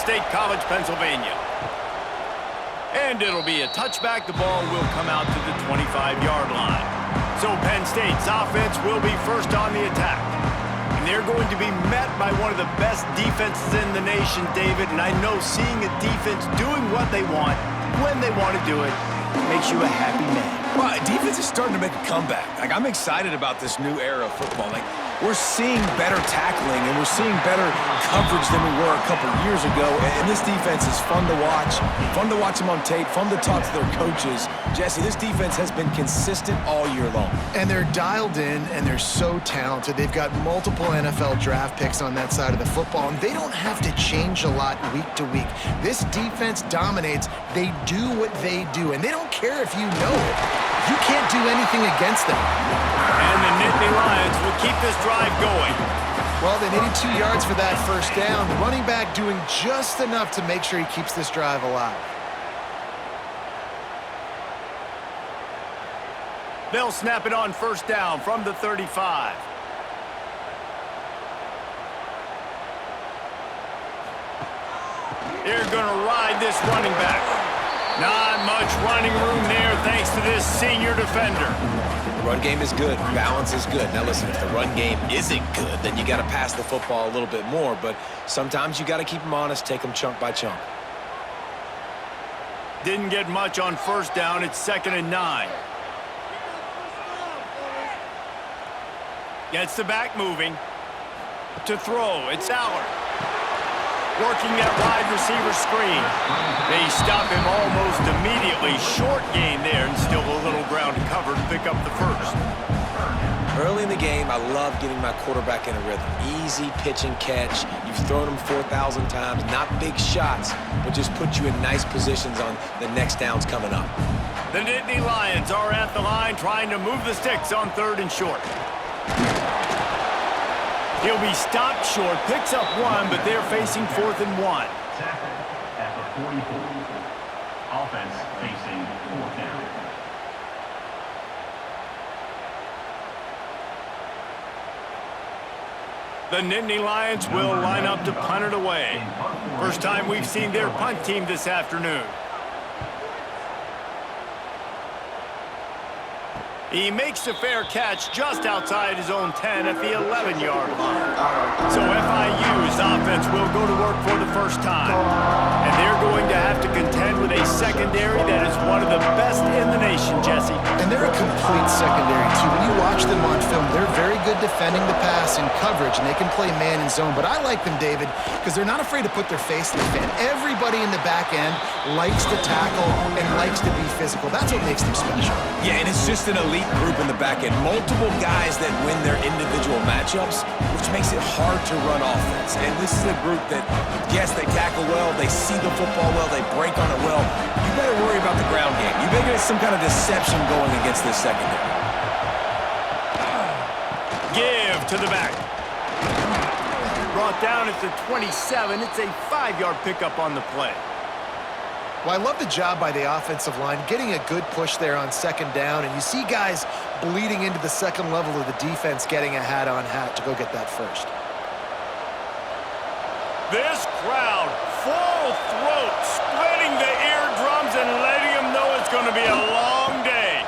State College, Pennsylvania. And it'll be a touchback. The ball will come out to the 25-yard line. So Penn State's offense will be first on the attack. And they're going to be met by one of the best defenses in the nation, David. And I know seeing a defense doing what they want, when they want to do it, makes you a happy man. Well, defense is starting to make a comeback. Like, I'm excited about this new era of football. Like, we're seeing better tackling and we're seeing better coverage than we were a couple years ago. And this defense is fun to watch them on tape, fun to talk to their coaches. Jesse, this defense has been consistent all year long. And they're dialed in and they're so talented. They've got multiple NFL draft picks on that side of the football, and they don't have to change a lot week to week. This defense dominates. They do what they do, and they don't care if you know it. You can't do anything against them. And the Nittany Lions will keep this drive going. Well, they needed 2 yards for that first down. The running back doing just enough to make sure he keeps this drive alive. They'll snap it on first down from the 35. They're going to ride this running back. Not much running room there thanks to this senior defender. The run game is good. Balance is good. Now listen, if the run game isn't good, then you got to pass the football a little bit more. But sometimes you got to keep them honest, take them chunk by chunk. Didn't get much on first down. It's 2nd and 9. Gets the back moving. To throw, it's Allard. Working that wide receiver screen. They stop him almost immediately. Short gain there, and still a little ground to cover to pick up the first. Early in the game, I love getting my quarterback in a rhythm. Easy pitch and catch. You've thrown them 4,000 times. Not big shots, but just put you in nice positions on the next downs coming up. The Nittany Lions are at the line trying to move the sticks on 3rd and short. He'll be stopped short, picks up 1, but they're facing 4th and 1. Tackle at the 44. Offense facing 4th down. The Nittany Lions will line up to punt it away. First time we've seen their punt team this afternoon. He makes a fair catch just outside his own 10 at the 11-yard line. So FIU's offense will go to work for the first time. And they're going to have to contend with a secondary that is one of the best in the nation, Jesse. And they're a complete secondary, too. When you watch them on film, they're very good defending the pass and coverage, and they can play man and zone. But I like them, David, because they're not afraid to put their face in the fan. Everybody in the back end likes to tackle and likes to be physical. That's what makes them special. Yeah, and it's just an elite group in the back end. Multiple guys that win their individual matchups, which makes it hard to run offense. And this is a group that, yes, they tackle well, they see the football well, they break on it well. You better worry about the ground game. You better get some kind of deception going against this secondary. Give to the back. Brought down at the 27. It's a 5-yard pickup on the play. Well, I love the job by the offensive line, getting a good push there on 2nd down, and you see guys bleeding into the second level of the defense getting a hat-on-hat to go get that first. This crowd, full throat, splitting the eardrums and letting them know it's going to be a long day.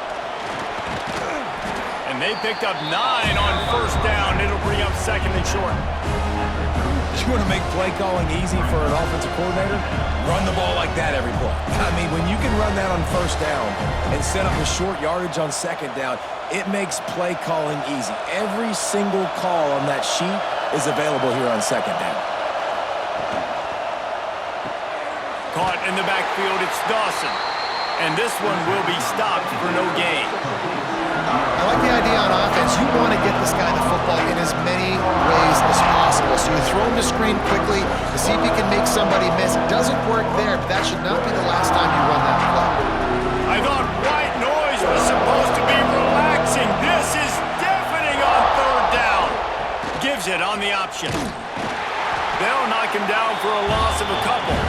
And they picked up 9 on first down. It'll bring up 2nd and short. You want to make play calling easy for an offensive coordinator? Run the ball like that every play. I mean, when you can run that on first down and set up a short yardage on 2nd down, it makes play calling easy. Every single call on that sheet is available here on 2nd down. Caught in the backfield, it's Dawson. And this one will be stopped for no gain. I like the idea on offense. You want to get this guy the football in as many ways as possible. So you throw him to screen quickly to see if he can make somebody miss. It doesn't work there, but that should not be the last time you run that play. I thought white noise was supposed to be relaxing. This is deafening on 3rd down. Gives it on the option. They'll knock him down for a loss of a couple.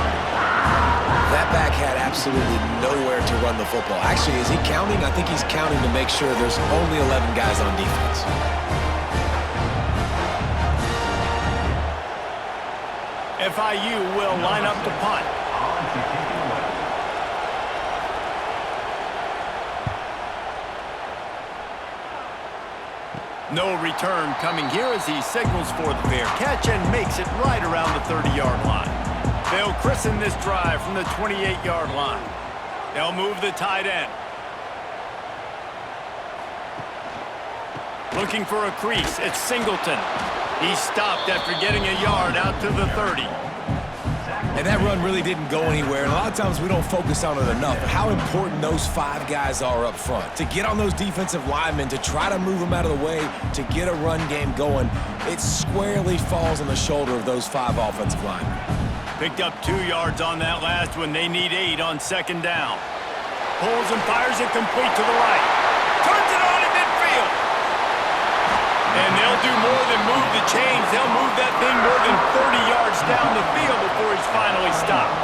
That back had absolutely nowhere to run the football. Actually, is he counting? I think he's counting to make sure there's only 11 guys on defense. FIU will line up to punt. On to kick it away. No return coming here as he signals for the fair catch and makes it right around the 30-yard line. They'll christen this drive from the 28-yard line. They'll move the tight end. Looking for a crease, it's Singleton. He stopped after getting a yard out to the 30. And that run really didn't go anywhere, and a lot of times we don't focus on it enough. How important those 5 guys are up front. To get on those defensive linemen, to try to move them out of the way, to get a run game going, it squarely falls on the shoulder of those 5 offensive linemen. Picked up 2 yards on that last one. They need 8 on second down. Pulls and fires it complete to the right. Turns it on in midfield. And they'll do more than move the chains. They'll move that thing more than 30 yards down the field before he's finally stopped.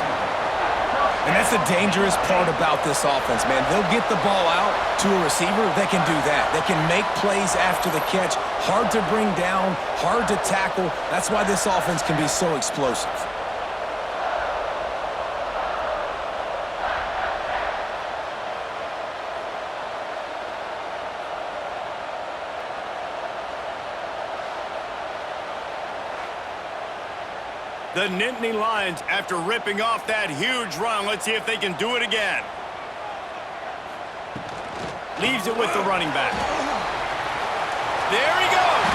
And that's the dangerous part about this offense, man. They'll get the ball out to a receiver. They can do that. They can make plays after the catch. Hard to bring down, hard to tackle. That's why this offense can be so explosive. The Nittany Lions, after ripping off that huge run, let's see if they can do it again. Leaves it with the running back. There he goes.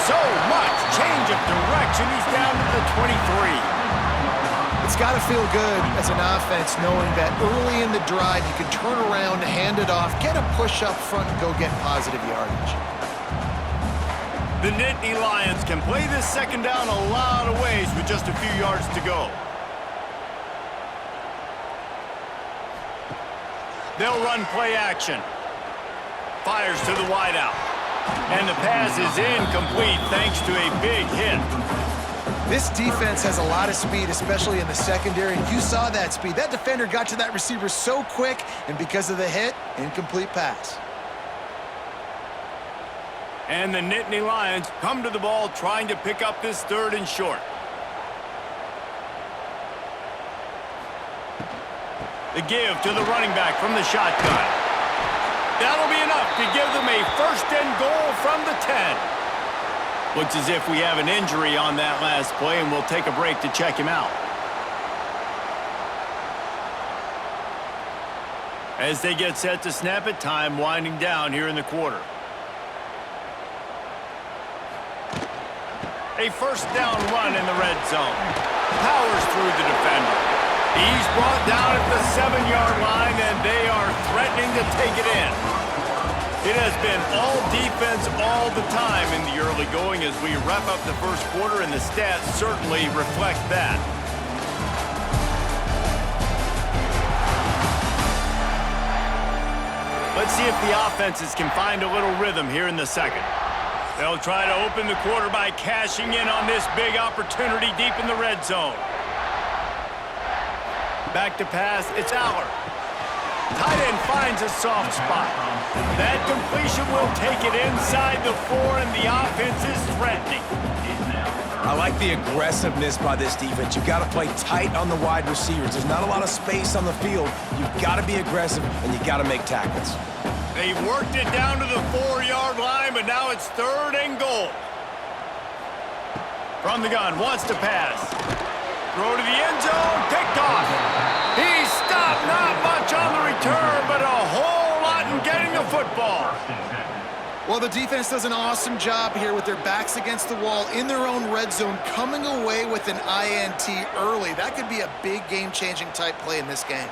So much change of direction. He's down to the 23. It's got to feel good as an offense knowing that early in the drive you can turn around, hand it off, get a push up front, and go get positive yardage. The Nittany Lions can play this second down a lot of ways with just a few yards to go. They'll run play action. Fires to the wideout. And the pass is incomplete thanks to a big hit. This defense has a lot of speed, especially in the secondary, and you saw that speed. That defender got to that receiver so quick, and because of the hit, incomplete pass. And the Nittany Lions come to the ball trying to pick up this 3rd and short. The give to the running back from the shotgun. That'll be enough to give them a 1st and goal from the 10. Looks as if we have an injury on that last play, and we'll take a break to check him out. As they get set to snap it, time winding down here in the quarter. A 1st down run in the red zone. Powers through the defender. He's brought down at the 7-yard line, and they are threatening to take it in. It has been all defense all the time in the early going as we wrap up the 1st quarter, and the stats certainly reflect that. Let's see if the offenses can find a little rhythm here in the 2nd. They'll try to open the quarter by cashing in on this big opportunity deep in the red zone. Back to pass, it's Aller. Tight end finds a soft spot. That completion will take it inside the 4, and the offense is threatening. I like the aggressiveness by this defense. You've got to play tight on the wide receivers. There's not a lot of space on the field. You've got to be aggressive, and you've got to make tackles. They've worked it down to the 4-yard line, but now it's 3rd and goal. From the gun, wants to pass. Throw to the end zone, picked off. He stopped, not much on the return, but a whole lot in getting the football. Well, the defense does an awesome job here with their backs against the wall in their own red zone, coming away with an INT early. That could be a big game-changing type play in this game.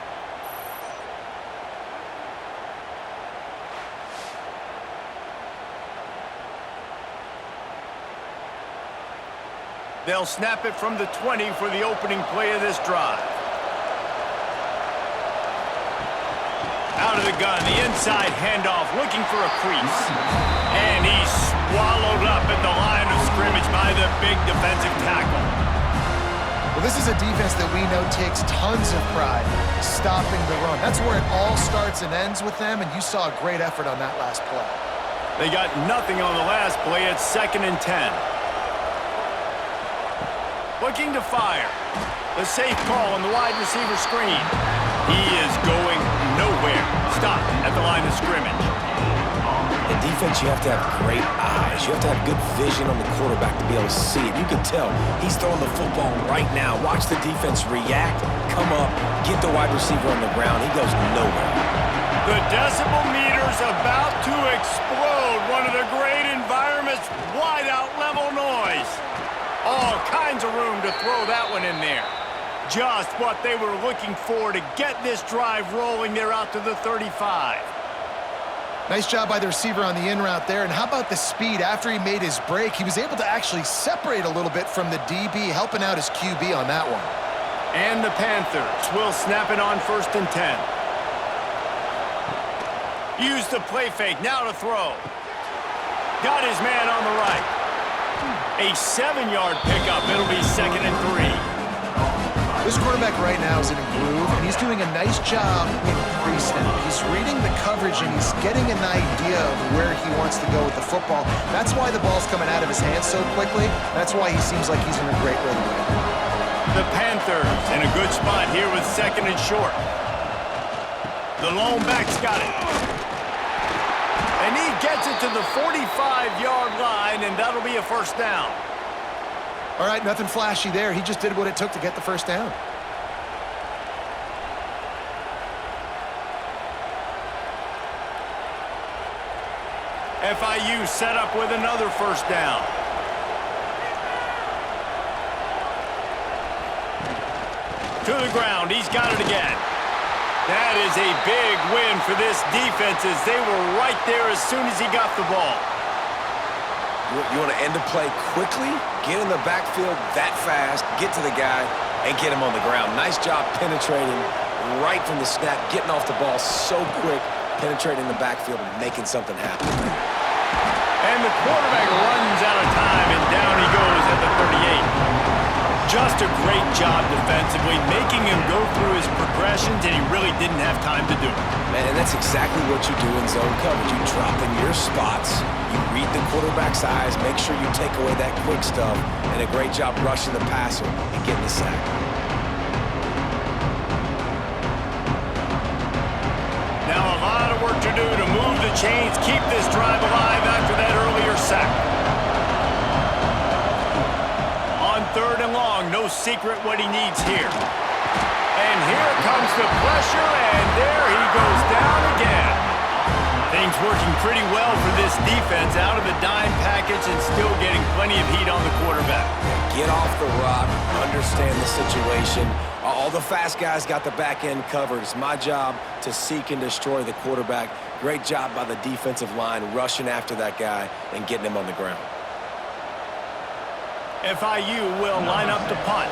They'll snap it from the 20 for the opening play of this drive. Out of the gun, the inside handoff, looking for a crease. And he's swallowed up at the line of scrimmage by the big defensive tackle. Well, this is a defense that we know takes tons of pride stopping the run. That's where it all starts and ends with them, and you saw a great effort on that last play. They got nothing on the last play. It's 2nd and 10. looking to fire. The safe call on the wide receiver screen. He is going nowhere. Stop at the line of scrimmage. In defense, you have to have great eyes. You have to have good vision on the quarterback to be able to see it. You can tell he's throwing the football right now. Watch the defense react, come up, get the wide receiver on the ground. He goes nowhere. The decibel meter's about to explode. One of the great environments, wide out level noise. All kinds of room to throw that one in there. Just what they were looking for to get this drive rolling there out to the 35. Nice job by the receiver on the in route there. And how about the speed? After he made his break, he was able to actually separate a little bit from the DB, helping out his QB on that one. And the Panthers will snap it on 1st and 10. Use the play fake, now to throw. Got his man on the right. A 7-yard pickup. It'll be 2nd and 3. This quarterback right now is in a groove, and he's doing a nice job in pre-snap. He's reading the coverage, and he's getting an idea of where he wants to go with the football. That's why the ball's coming out of his hands so quickly. That's why he seems like he's in a great rhythm right now. The Panthers in a good spot here with 2nd and short. The lone back's got it. And he gets it to the 45-yard line, and that'll be a 1st down. All right, nothing flashy there. He just did what it took to get the 1st down. FIU set up with another 1st down. To the ground, he's got it again. That is a big win for this defense as they were right there as soon as he got the ball. You want to end the play quickly, get in the backfield that fast, get to the guy, and get him on the ground. Nice job penetrating right from the snap, getting off the ball so quick, penetrating the backfield and making something happen. And the quarterback runs out of time, and down he goes at the 38. Just a great job defensively, making him go through his progressions, and he really didn't have time to do it. Man, and that's exactly what you do in zone coverage. You drop in your spots, you read the quarterback's eyes, make sure you take away that quick stuff, and a great job rushing the passer and getting the sack. Now a lot of work to do to move the chains, keep this drive alive after that earlier sack. On 3rd and long, no secret what he needs here. And here comes the pressure, and there he goes down again. Things working pretty well for this defense, out of the dime package and still getting plenty of heat on the quarterback. Get off the rock, understand the situation. All the fast guys got the back end covered. It's my job to seek and destroy the quarterback. Great job by the defensive line, rushing after that guy and getting him on the ground. FIU will line up to punt.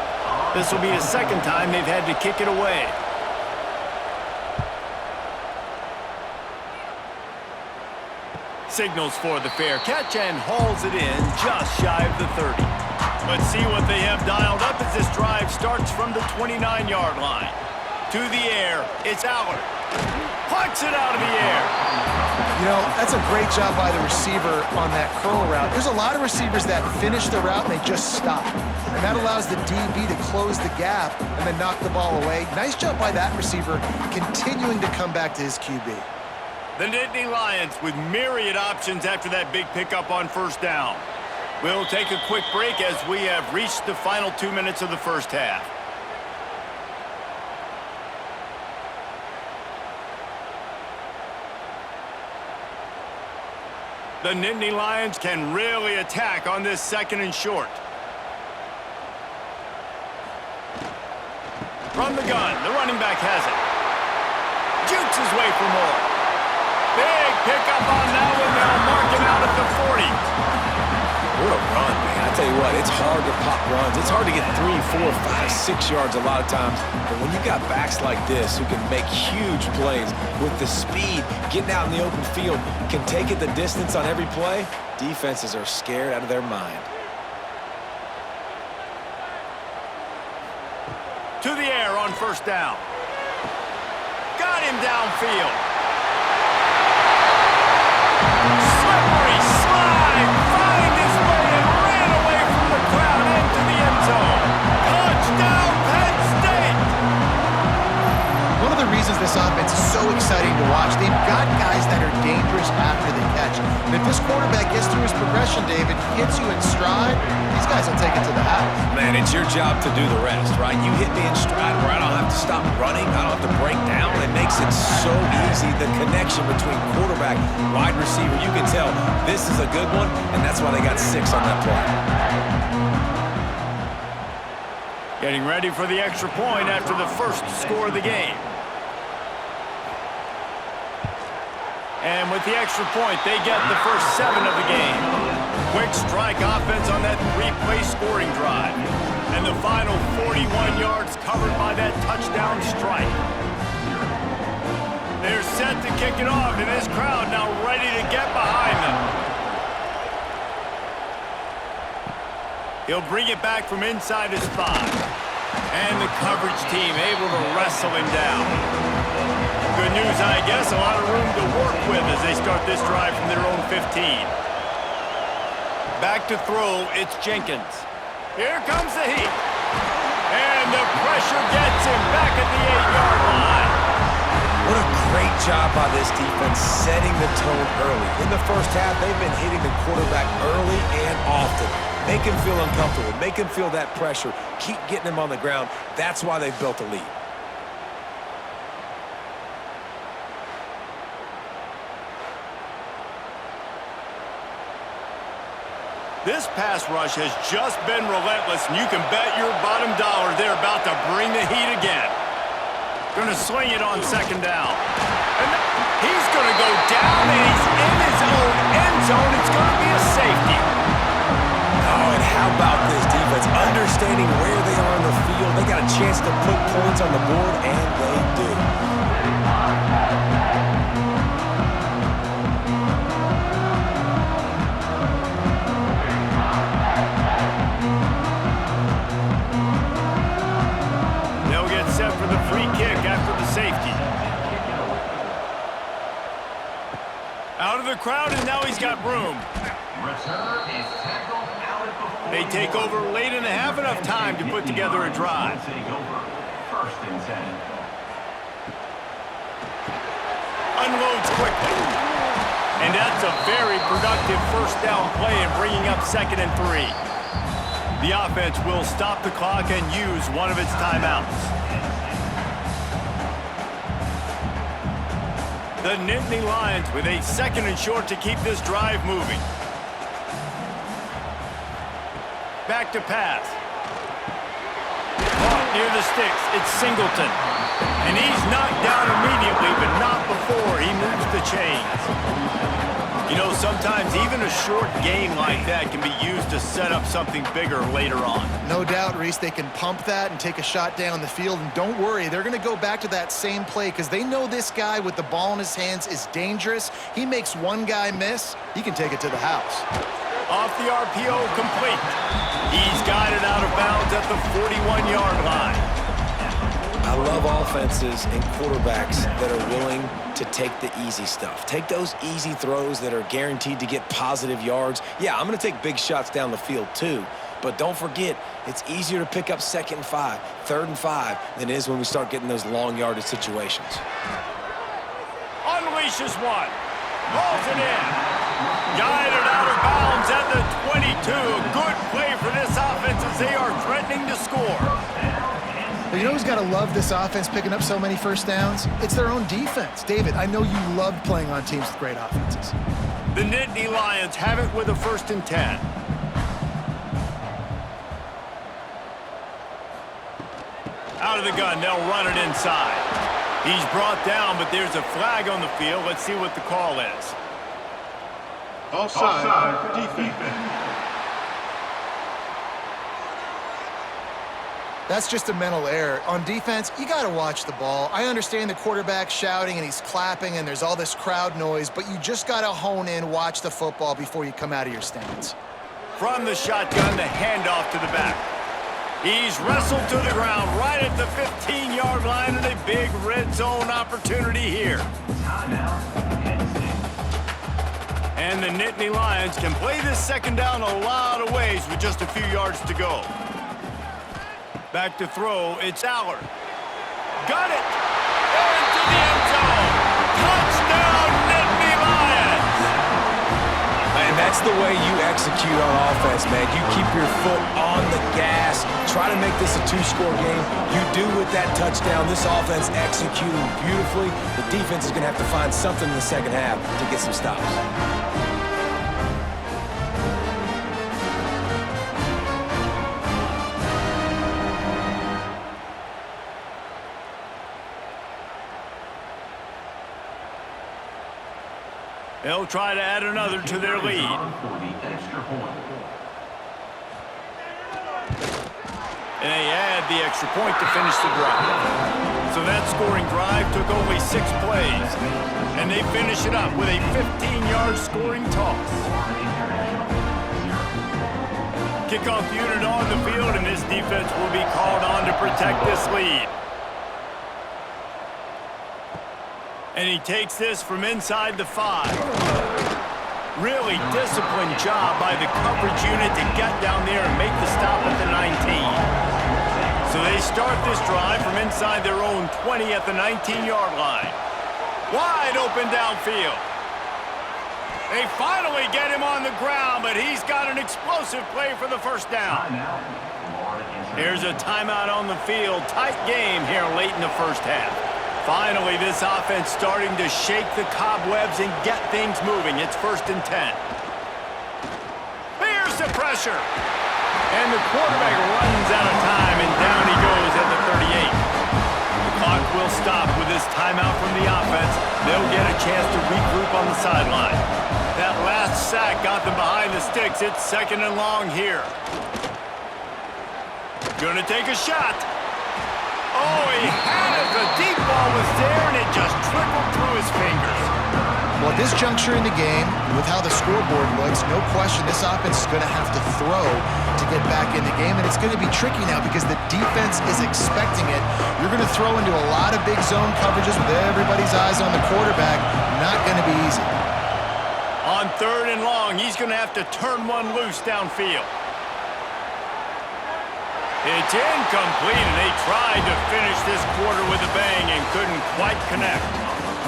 This will be the 2nd time they've had to kick it away. Signals for the fair catch and hauls it in just shy of the 30. Let's see what they have dialed up as this drive starts from the 29-yard line. To the air, it's Aller. Punts it out of the air. You know, that's a great job by the receiver on that curl route. There's a lot of receivers that finish the route and they just stop. And that allows the DB to close the gap and then knock the ball away. Nice job by that receiver, continuing to come back to his QB. The Nittany Lions with myriad options after that big pickup on 1st down. We'll take a quick break as we have reached the final 2 minutes of the 1st half. The Nittany Lions can really attack on this 2nd and short. From the gun, the running back has it. Jukes his way for more. Big pickup on that one. They'll mark him out at the 40. What a run, man. I tell you what, it's hard to pop runs. It's hard to get 3, 4, 5, 6 yards a lot of times. But when you got backs like this who can make huge plays with the speed, getting out in the open field, can take it the distance on every play, defenses are scared out of their mind. To the air on 1st down. Got him downfield. Slippery slide. Find his way and ran away from the crowd into the end zone. hits you in stride, these guys will take it to the house. Man, it's your job to do the rest, right? You hit me in stride where I don't have to stop running. I don't have to break down. It makes it so easy. The connection between quarterback, wide receiver, you can tell this is a good one, and that's why they got 6 on that play. Getting ready for the extra point after the first score of the game. And with the extra point, they get the first 7 of the game. Quick strike offense on that 3-play scoring drive. And the final 41 yards covered by that touchdown strike. They're set to kick it off, and this crowd now ready to get behind them. He'll bring it back from inside his 5. And the coverage team able to wrestle him down. Good news, I guess, a lot of room to work with as they start this drive from their own 15. Back to throw, it's Jenkins. Here comes the heat. And the pressure gets him back at the 8-yard line. What a great job by this defense setting the tone early. In the first half, they've been hitting the quarterback early and often. Make him feel uncomfortable. Make him feel that pressure. Keep getting him on the ground. That's why they've built a lead. This pass rush has just been relentless, and you can bet your bottom dollar they're about to bring the heat again. Going to swing it on 2nd down. And he's going to go down, and he's in his own end zone. It's going to be a safety. Oh, and how about this defense? Understanding where they are in the field. They got a chance to put points on the board, and they do. They'll get set for the free kick after the safety. Out of the crowd, and now he's got room. Return is tackled out before They take over late in the half, enough time to put together a drive. take over 1st and 10. Unloads quickly. And that's a very productive first down play in bringing up 2nd and 3. The offense will stop the clock and use one of its timeouts. The Nittany Lions with a 2nd and short to keep this drive moving. Back to pass. Caught near the sticks. It's Singleton. And he's knocked down immediately, but not before he moves the chains. You know, sometimes even a short game like that can be used to set up something bigger later on. No doubt, Reese, they can pump that and take a shot down the field. And don't worry, they're going to go back to that same play because they know this guy with the ball in his hands is dangerous. He makes one guy miss, he can take it to the house. Off the RPO, complete. He's got it out of bounds at the 41-yard line. I love offenses and quarterbacks that are willing to take the easy stuff. Take those easy throws that are guaranteed to get positive yards. Yeah, I'm going to take big shots down the field too. But don't forget, it's easier to pick up 2nd and 5, 3rd and 5 than it is when we start getting those long yardage situations. Unleashes one. Rolls it in. Guided out of bounds at the 22. A good play for this offense as they are threatening to score. But you know who's got to love this offense picking up so many first downs? It's their own defense. David, I know you loved playing on teams with great offenses. The Nittany Lions have it with a 1st and 10. Out of the gun, they'll run it inside. He's brought down, but there's a flag on the field. Let's see what the call is. Offside, defense. That's just a mental error. On defense, you got to watch the ball. I understand the quarterback shouting and he's clapping and there's all this crowd noise, but you just got to hone in, watch the football before you come out of your stance. From the shotgun, the handoff to the back. He's wrestled to the ground right at the 15-yard line and a big red zone opportunity here. And the Nittany Lions can play this 2nd down a lot of ways with just a few yards to go. Back to throw, it's Allard. Got it! Into the end zone! Touchdown, Nittany Lions! And that's the way you execute on offense, man. You keep your foot on the gas, try to make this a two-score game. You do with that touchdown. This offense executing beautifully. The defense is going to have to find something in the second half to get some stops. They'll try to add another to their lead. And they add the extra point to finish the drive. So that scoring drive took only 6 plays. And they finish it up with a 15-yard scoring toss. Kickoff unit on the field, and this defense will be called on to protect this lead. And he takes this from inside the 5. Really disciplined job by the coverage unit to get down there and make the stop at the 19. So they start this drive from inside their own 20 at the 19-yard line. Wide open downfield. They finally get him on the ground, but he's got an explosive play for the first down. Here's a timeout on the field. Tight game here late in the first half. Finally, this offense starting to shake the cobwebs and get things moving. It's 1st and 10. There's the pressure. And the quarterback runs out of time, and down he goes at the 38. The clock will stop with this timeout from the offense. They'll get a chance to regroup on the sideline. That last sack got them behind the sticks. It's 2nd and long here. Gonna take a shot. Oh, he had it. The deep ball was there, and it just trickled through his fingers. Well, at this juncture in the game, with how the scoreboard looks, no question this offense is going to have to throw to get back in the game, and it's going to be tricky now because the defense is expecting it. You're going to throw into a lot of big zone coverages with everybody's eyes on the quarterback. Not going to be easy. On 3rd and long, he's going to have to turn one loose downfield. It's incomplete, and they tried to finish this quarter with a bang and couldn't quite connect.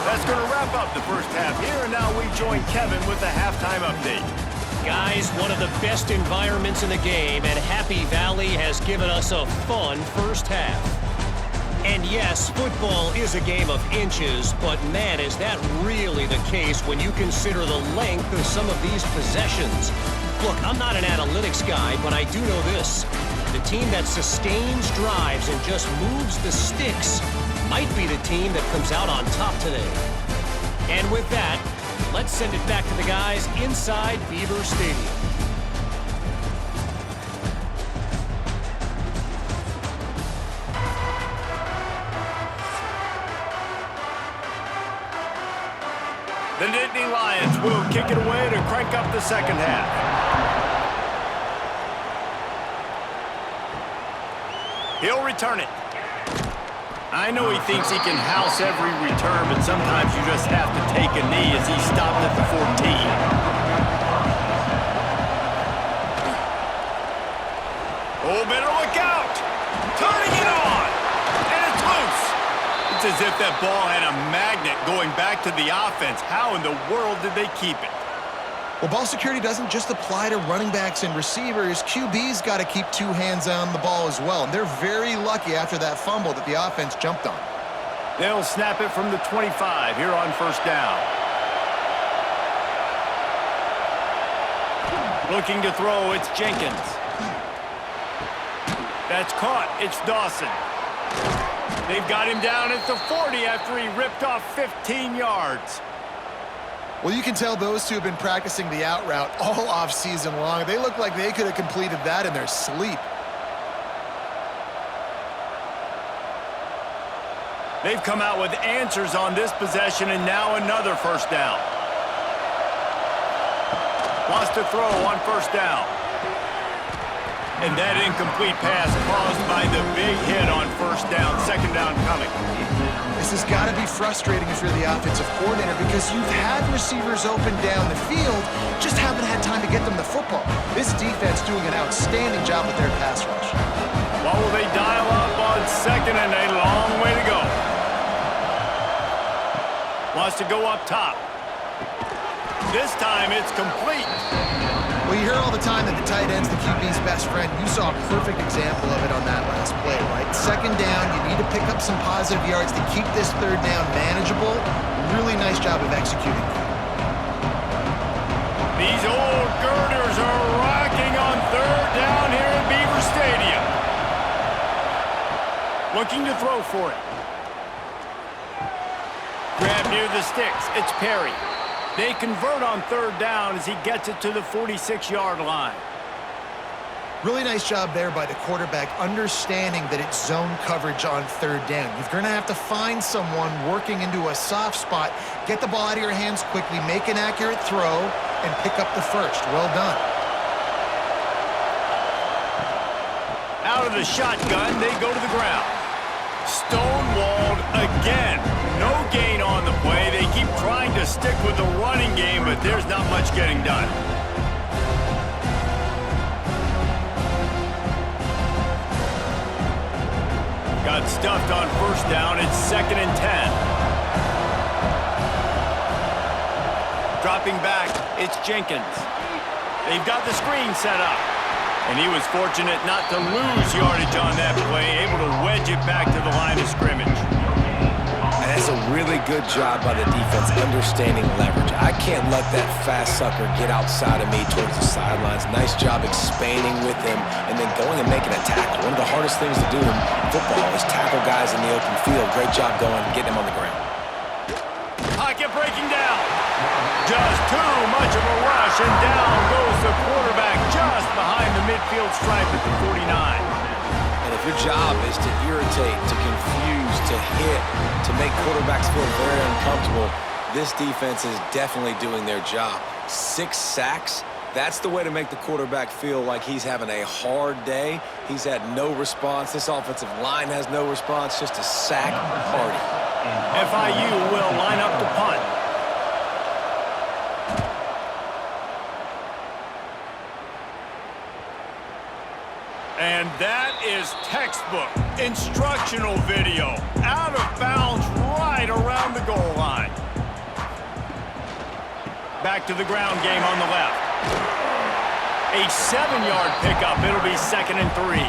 That's going to wrap up the first half here, and now we join Kevin with the halftime update. Guys, one of the best environments in the game, and Happy Valley has given us a fun first half. And yes, football is a game of inches, but man, is that really the case when you consider the length of some of these possessions. Look, I'm not an analytics guy, but I do know this. The team that sustains drives and just moves the sticks might be the team that comes out on top today. And with that, let's send it back to the guys inside Beaver Stadium. The Nittany Lions will kick it away to crank up the second half. He'll return it. I know he thinks he can house every return, but sometimes you just have to take a knee as he stopped at the 14. Oh, better look out! Turning it on! And it's loose! It's as if that ball had a magnet going back to the offense. How in the world did they keep it? Well, ball security doesn't just apply to running backs and receivers. QB's got to keep 2 hands on the ball as well. And they're very lucky after that fumble that the offense jumped on. They'll snap it from the 25 here on first down. Looking to throw, it's Jenkins. That's caught. It's Dawson. They've got him down at the 40 after he ripped off 15 yards. Well, you can tell those two have been practicing the out route all off season long. They look like they could have completed that in their sleep. They've come out with answers on this possession, and now another first down. Wants to throw on first down. And that incomplete pass caused by the big hit on first down. Second down coming. This has got to be frustrating if you're the offensive coordinator because you've had receivers open down the field, just haven't had time to get them the football. This defense doing an outstanding job with their pass rush. What will they dial up on second, and a long way to go. Wants to go up top. this time it's complete. Well, you hear all the time that the tight end's the QB's best friend. You saw a perfect example of it on that last play, right? Second down, you need to pick up some positive yards to keep this third down manageable. Really nice job of executing. These old girders are rocking on third down here at Beaver Stadium. Looking to throw for it. Grab near the sticks. It's Perry. They convert on third down as he gets it to the 46-yard line. Really nice job there by the quarterback, understanding that it's zone coverage on third down. You're going to have to find someone working into a soft spot, get the ball out of your hands quickly, make an accurate throw, and pick up the first. Well done. Out of the shotgun, they go to the ground. Stonewalled again. No gain on the play. They keep trying to stick with the running game, but there's not much getting done. Got stuffed on first down. It's 2nd and 10. Dropping back, it's Jenkins. They've got the screen set up. And he was fortunate not to lose yardage on that play, able to wedge it back to the line of scrimmage. And that's a really good job by the defense understanding leverage. I can't let that fast sucker get outside of me towards the sidelines. Nice job expanding with him and then going and making a tackle. One of the hardest things to do in football is tackle guys in the open field. Great job going and getting him on the ground. Pocket breaking down. Just too much of a rush, and down goes the quarterback just behind the midfield stripe at the 49. And if your job is to irritate, to confuse, to hit, to make quarterbacks feel very uncomfortable, this defense is definitely doing their job. 6 sacks, that's the way to make the quarterback feel like he's having a hard day. He's had no response. This offensive line has no response, just a sack party. FIU will line up to punt. And that is textbook instructional video. Out of bounds right around the goal line. Back to the ground game on the left. A 7-yard pickup. It'll be 2nd and 3.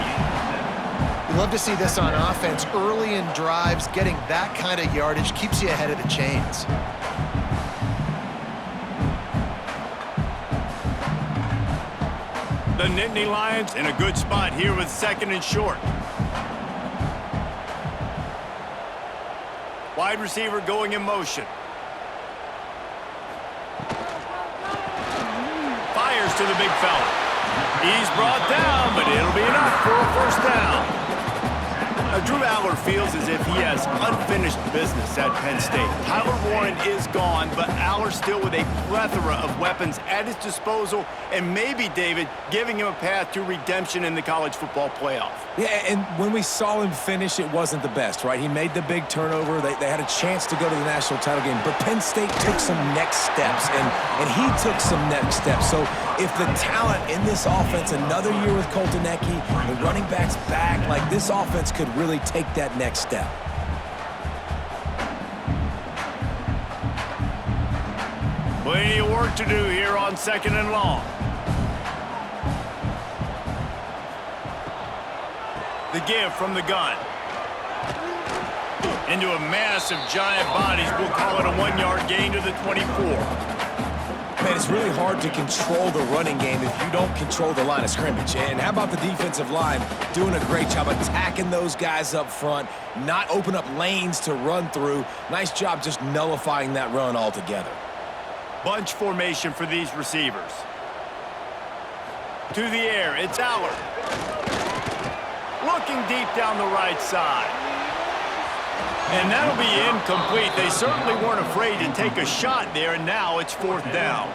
You love to see this on offense. Early in drives, getting that kind of yardage keeps you ahead of the chains. The Nittany Lions in a good spot here with 2nd and short. Wide receiver going in motion. Fires to the big fella. He's brought down, but it'll be enough for a first down. Now, Drew Aller feels as if he has unfinished business at Penn State. Tyler Warren is gone, but Aller still with a plethora of weapons at his disposal, and maybe, David, giving him a path to redemption in the college football playoff. Yeah, and when we saw him finish, it wasn't the best, right? He made the big turnover. They had a chance to go to the national title game, but Penn State took some next steps, and he took some next steps. So if the talent in this offense, another year with Colton Ecke, the running backs back, like this offense could really take that next step. Plenty of work to do here on 2nd and long. The give from the gun. Into a mass of giant bodies. We'll call it a 1-yard gain to the 24. Man, it's really hard to control the running game if you don't control the line of scrimmage. And how about the defensive line doing a great job attacking those guys up front, not open up lanes to run through. Nice job just nullifying that run altogether. Bunch formation for these receivers. To the air, it's Aller. Looking deep down the right side. And that'll be incomplete. They certainly weren't afraid to take a shot there, and now it's 4th down.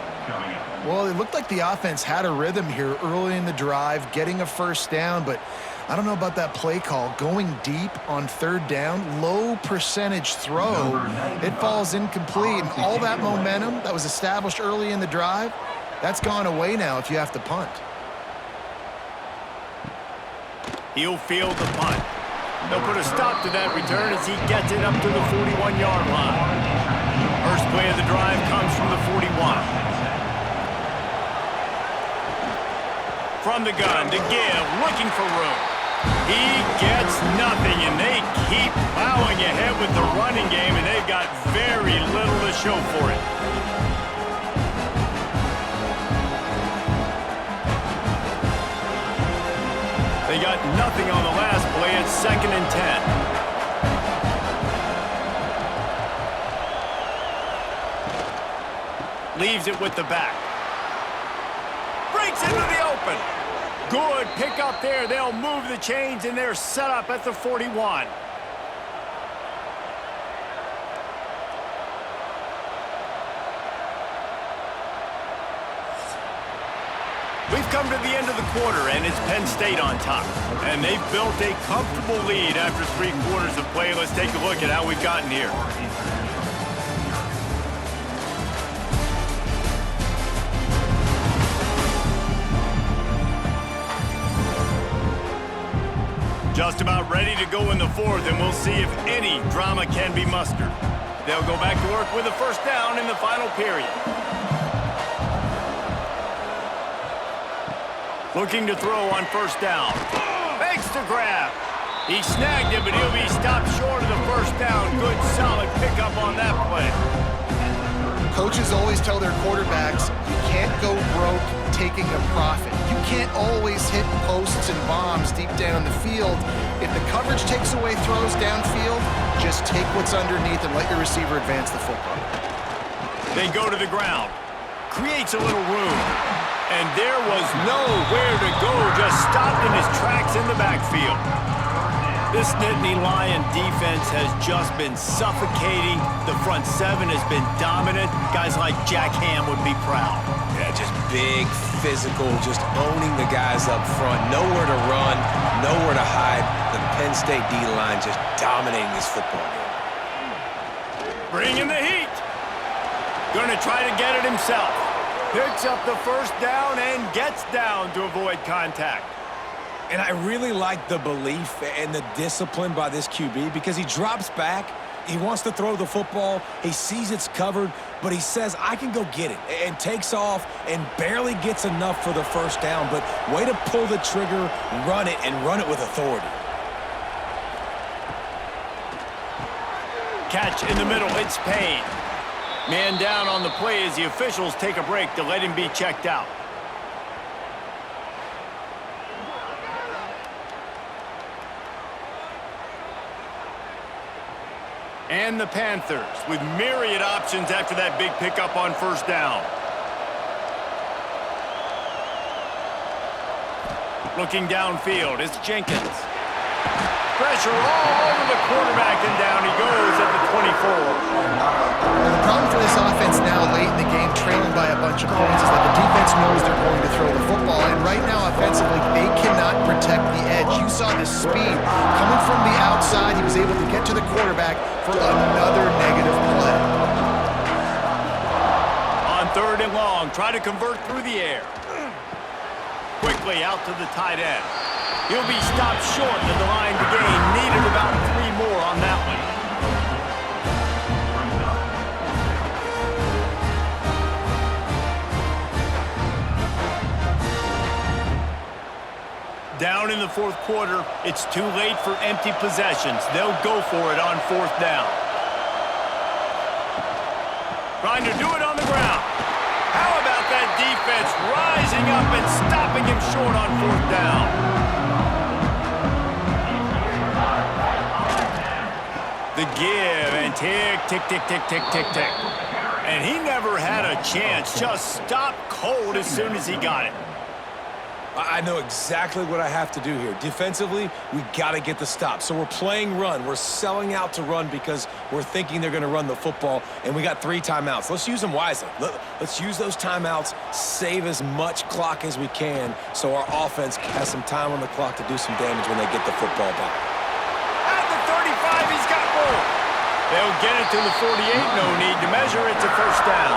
Well, it looked like the offense had a rhythm here early in the drive, getting a first down, but I don't know about that play call. Going deep on 3rd down, low percentage throw. It falls incomplete, and all that momentum that was established early in the drive, that's gone away now if you have to punt. He'll field the punt. They'll put a stop to that return as he gets it up to the 41-yard line. First play of the drive comes from the 41. from the gun to give, looking for room. He gets nothing, and they keep plowing ahead with the running game, and they've got very little to show for it. They got nothing on the last play. It's 2nd and 10. Leaves it with the back. Breaks into the open. Good pick up there. They'll move the chains, and they're set up at the 41. We've come to the end of the quarter, and it's Penn State on top. And they've built a comfortable lead after 3 quarters of play. Let's take a look at how we've gotten here. Just about ready to go in the 4th, and we'll see if any drama can be mustered. They'll go back to work with a first down in the final period. Looking to throw on first down. Makes the grab. He snagged it, but he'll be stopped short of the first down. Good, solid pickup on that play. Coaches always tell their quarterbacks, you can't go broke taking a profit. You can't always hit posts and bombs deep down the field. If the coverage takes away throws downfield, just take what's underneath and let your receiver advance the football. They go to the ground. Creates a little room. And there was nowhere to go, just stopped in his tracks in the backfield. This Nittany Lion defense has just been suffocating. The front 7 has been dominant. Guys like Jack Ham would be proud. Yeah, just big, physical, just owning the guys up front. Nowhere to run, nowhere to hide. The Penn State D-line just dominating this football game. Bringing the heat. Going to try to get it himself. Picks up the first down and gets down to avoid contact. And I really like the belief and the discipline by this QB because he drops back, he wants to throw the football, he sees it's covered, but he says, I can go get it, and takes off and barely gets enough for the first down, but way to pull the trigger, run it, and run it with authority. Catch in the middle, it's Penn. Man down on the play as the officials take a break to let him be checked out. And the Panthers with myriad options after that big pickup on first down. Looking downfield, it's Jenkins. Pressure all over the quarterback, and down he goes at the 24. Well, the problem for this offense now late in the game, trailing by a bunch of points, is that the defense knows they're going to throw the football. And right now, offensively, they cannot protect the edge. You saw the speed. Coming from the outside, he was able to get to the quarterback for another negative play. On 3rd and long, try to convert through the air. Quickly out to the tight end. He'll be stopped short of the line to gain. Needed about 3 more on that one. Down in the 4th quarter, it's too late for empty possessions. They'll go for it on 4th down. Trying to do it on the ground. How about that defense rising up and stopping him short on 4th down? The give and tick, tick, tick, tick, tick, tick, tick. And he never had a chance. Just stopped cold as soon as he got it. I know exactly what I have to do here. Defensively, we got to get the stop. So we're playing run. We're selling out to run because we're thinking they're going to run the football, and we got 3 timeouts. Let's use them wisely. Let's use those timeouts, save as much clock as we can so our offense has some time on the clock to do some damage when they get the football back. At the 35, he's got room. They'll get it to the 48. No need to measure. It's a first down.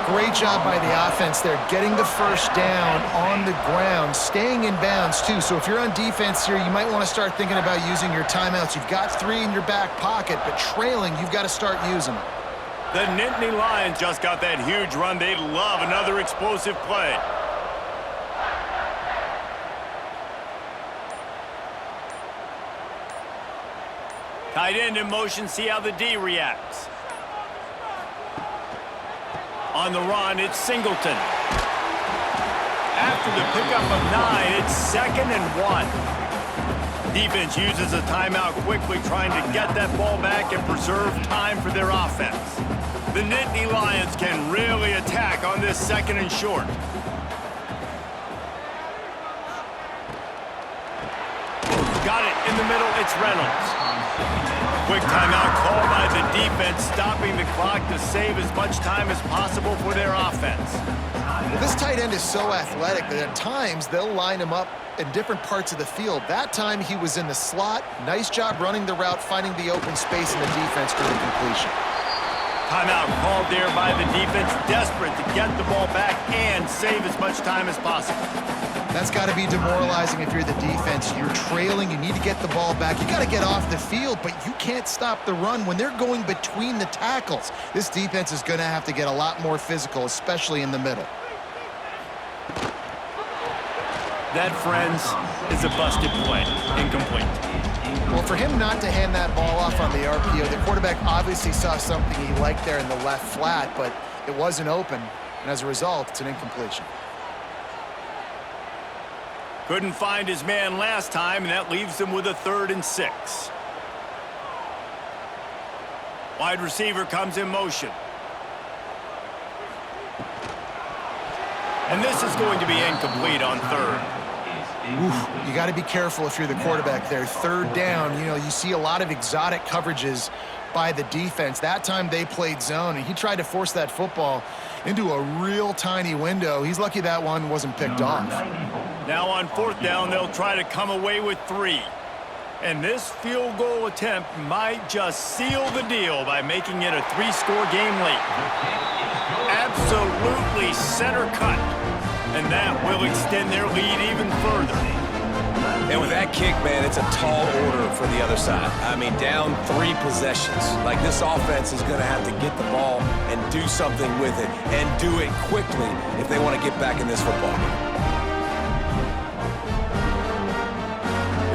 Great job by the offense there, getting the first down on the ground, staying in bounds too. So if you're on defense here, you might want to start thinking about using your timeouts. You've got 3 in your back pocket, but trailing, you've got to start using them. The Nittany Lions just got that huge run. They'd love another explosive play. Tight end in motion, see how the D reacts. On the run, it's Singleton. After the pickup of 9, it's 2nd and 1. Defense uses a timeout quickly, trying to get that ball back and preserve time for their offense. The Nittany Lions can really attack on this 2nd and short. Got it in the middle, it's Reynolds. Quick timeout called by the defense, stopping the clock to save as much time as possible for their offense. Well, this tight end is so athletic that at times they'll line him up in different parts of the field. That time he was in the slot. Nice job running the route, finding the open space in the defense for the completion. Timeout called there by the defense, desperate to get the ball back and save as much time as possible. That's got to be demoralizing if you're the defense. You're trailing, you need to get the ball back. You got to get off the field, but you can't stop the run when they're going between the tackles. This defense is going to have to get a lot more physical, especially in the middle. That, friends, is a busted play. Incomplete. Well, for him not to hand that ball off on the RPO, the quarterback obviously saw something he liked there in the left flat, but it wasn't open, and as a result, it's an incompletion. Couldn't find his man last time, and that leaves him with a 3rd and 6. Wide receiver comes in motion. And this is going to be incomplete on 3rd. Oof, you got to be careful if you're the quarterback there. 3rd down, you see a lot of exotic coverages by the defense. That time they played zone, and he tried to force that football into a real tiny window. He's lucky that one wasn't picked off. Now on 4th down, they'll try to come away with 3. And this field goal attempt might just seal the deal by making it a 3-score game late. Absolutely center cut. And that will extend their lead even further. And with that kick, man, it's a tall order for the other side. I mean, down 3 possessions. Like, this offense is going to have to get the ball and do something with it, and do it quickly if they want to get back in this football game.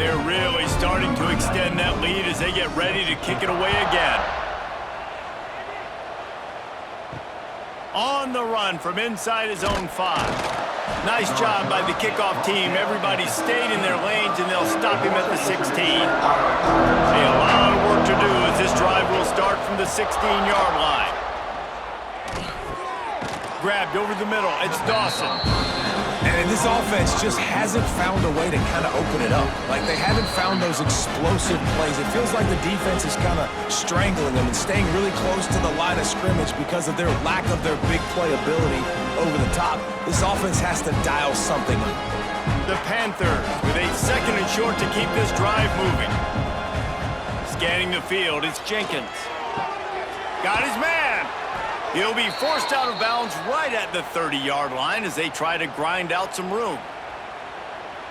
They're really starting to extend that lead as they get ready to kick it away again. On the run from inside his own 5. Nice job by the kickoff team. Everybody stayed in their lanes, and they'll stop him at the 16. A lot of work to do as this drive will start from the 16-yard line. Grabbed over the middle. It's Dawson. And this offense just hasn't found a way to kind of open it up. Like, they haven't found those explosive plays. It feels like the defense is kind of strangling them and staying really close to the line of scrimmage because of their lack of their big play ability over the top. This offense has to dial something up. The Panthers with a 2nd and short to keep this drive moving. Scanning the field, it's Jenkins. Got his man. He'll be forced out of bounds right at the 30-yard line as they try to grind out some room.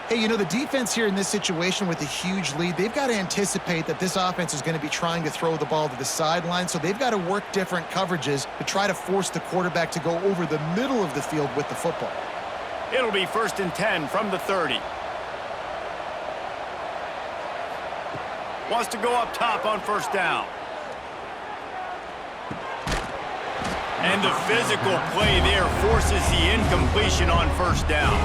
Hey, the defense here in this situation with a huge lead, they've got to anticipate that this offense is going to be trying to throw the ball to the sideline, so they've got to work different coverages to try to force the quarterback to go over the middle of the field with the football. It'll be 1st and 10 from the 30. Wants to go up top on 1st down. And the physical play there forces the incompletion on 1st down.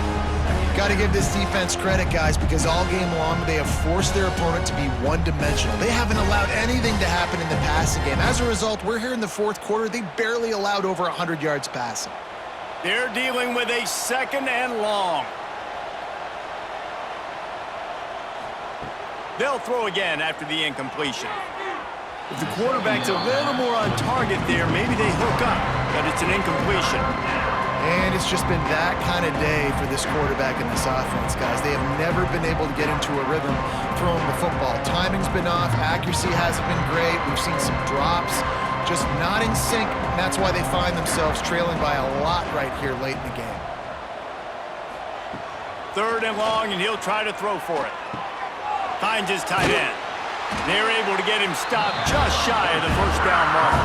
Got to give this defense credit, guys, because all game long they have forced their opponent to be one-dimensional. They haven't allowed anything to happen in the passing game. As a result, we're here in the 4th quarter. They barely allowed over 100 yards passing. They're dealing with a 2nd and long. They'll throw again after the incompletion. If the quarterback's a little more on target there, maybe they hook up, but it's an incompletion. And it's just been that kind of day for this quarterback and this offense, guys. They have never been able to get into a rhythm throwing the football. Timing's been off. Accuracy hasn't been great. We've seen some drops, just not in sync. And that's why they find themselves trailing by a lot right here late in the game. 3rd and long, and he'll try to throw for it. Finds his tight end. They're able to get him stopped just shy of the 1st down marker.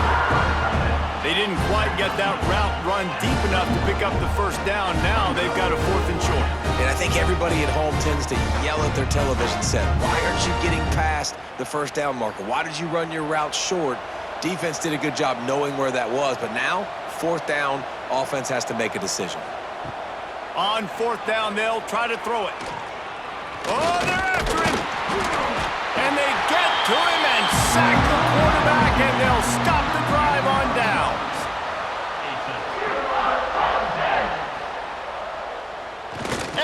They didn't quite get that route run deep enough to pick up the 1st down. Now they've got a 4th and short. And I think everybody at home tends to yell at their television set. Why aren't you getting past the first down marker? Why did you run your route short? Defense did a good job knowing where that was, but now, fourth down, offense has to make a decision. On fourth down, they'll try to throw it. Oh, they're after him. And they get to him and sack the quarterback, and they'll stop the drive on downs.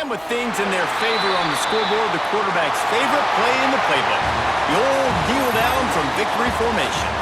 And with things in their favor on the scoreboard, the quarterback's favorite play in the playbook, the old kneel down from victory formation.